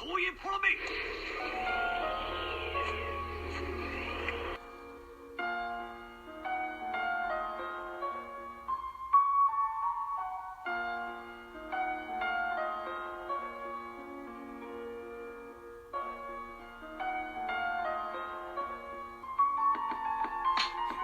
Soyez promis.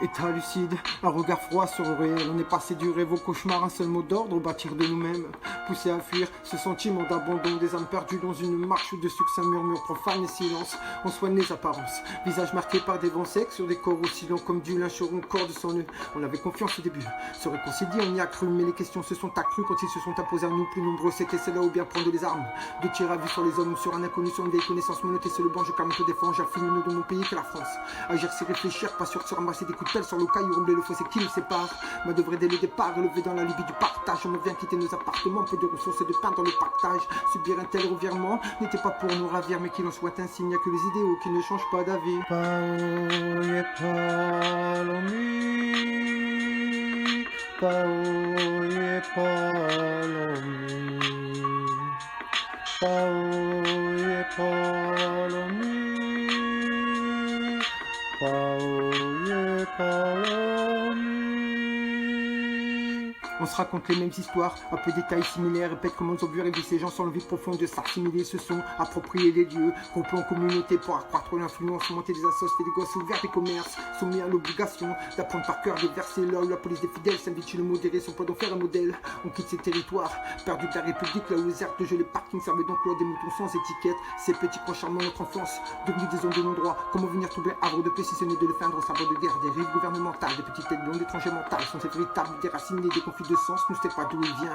État lucide, un regard froid sur le réel. On est passé du rêve au cauchemar, un seul mot d'ordre, bâtir de nous-mêmes. Poussé à fuir ce sentiment d'abandon, des âmes perdues dans une marche de succès, murmure profane et silence. On soigne les apparences, visage marqué par des vents secs sur des corps aussi longs comme du linge sur un corps de son nœud. On avait confiance au début, se réconcilier, on y a cru, mais les questions se sont accrues quand ils se sont imposés à nous. Plus nombreux, c'était celle-là ou bien prendre les armes. De tirer à vue sur les hommes, sur un inconnu, sur une vieille connaissance monoté, c'est le banc, je calme, te défends, j'affine le nom de mon pays que la France. Agir, c'est réfléchir, pas sûr de se ramasser des coups de pelle sur le caillou, rembler le fossé qui nous sépare. Ma devrait dès le départ, relever dans la lubie du partage. On vient quitter nos appartements, peu de ressources et de pain dans le partage. Subir un tel revirement n'était pas pour nous ravir, mais qu'il en soit ainsi, il n'y a que les idéaux qui ne changent pas d'avis. Paoye palomi, paoye palomi, paoye palomi, paoye palomi. On se raconte les mêmes histoires, un peu détails similaires, répète comment ils ont vu rêver ces gens sans l'envie profonde de s'assimiler, se sont appropriés les lieux, groupés en communauté pour accroître l'influence, monter des assos, des gosses ouverts des commerces, soumis à l'obligation d'apprendre par cœur des versets, là où la police des fidèles s'invite chez le modéré, son poids d'en faire un modèle. On quitte ces territoires, perdus de la République, là où les aires de jeu, les parkings servaient donc des moutons sans étiquette, ces petits coins charmants notre enfance, devenus des zones de non-droit, comment venir troubler havre de paix si ce n'est de le feindre au sabre de guerre, des rives gouvernementales, des petites têtes blondes, étrangers mentales, sont ces véritables déracinés, des conflits de sens, nous c'est pas d'où il vient.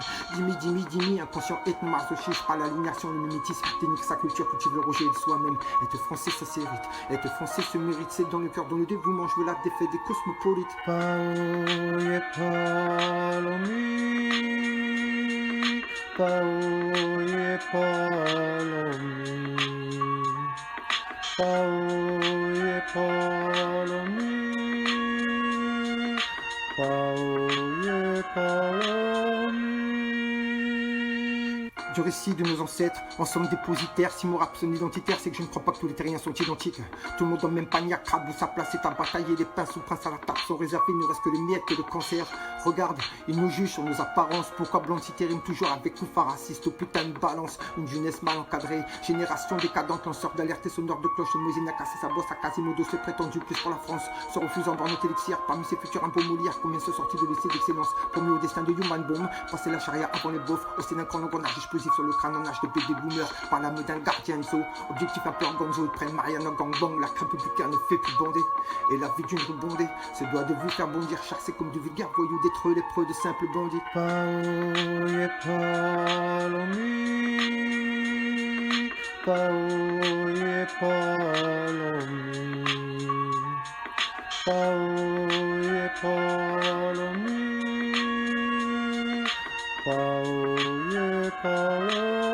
Dimi, inconscient, ethno-masochiste, par l'alignation, le mimétisme, dénigre sa culture, cultive le rejet de soi-même. Être français, ça s'hérite. Être français se mérite, c'est dans le cœur, dans le dévouement, je veux la défaite des cosmopolites. Paoye palomi, paoye palomi, paoye palomi, paoye palomi. Du récit de nos ancêtres, en somme dépositaire, si mon rap sonne identitaire, c'est que je ne crois pas que tous les terriens sont identiques. Tout le monde dans le même panier à crabe où sa place est à batailler, les pains sous prince à la table sont réservés, il ne reste que les miettes et le cancer. Regarde, ils nous jugent sur nos apparences, pourquoi Blanc-Cité rime toujours avec coup raciste au putain de balance, une jeunesse mal encadrée, génération décadente, lanceur d'alerte et sonneur de cloche, Moïse a cassé sa bosse à Quasimodo, se prétendu plus pour la France, se refusant dans notre élixir, parmi ses futurs impôts Molière, combien se sortis de lycée d'excellence, promis au destin de Human Bomb, passer la charia avant les beaufs, au Sénat quand l'engrenage explosif sur le crâne en âge de bébé boomer, par l'âme d'un gardien zo, objectif un peu organzo, ils prennent Mariana Gangbang, la crème publicaine ne fait plus bander, et la vie d'une rebondée, se doit de vous faire bondir, chasser comme du vulgaire voyou, d'être lépreux de simples bandits. Paoye palomi, paoye palomi, paoye palomi, paoye palomi.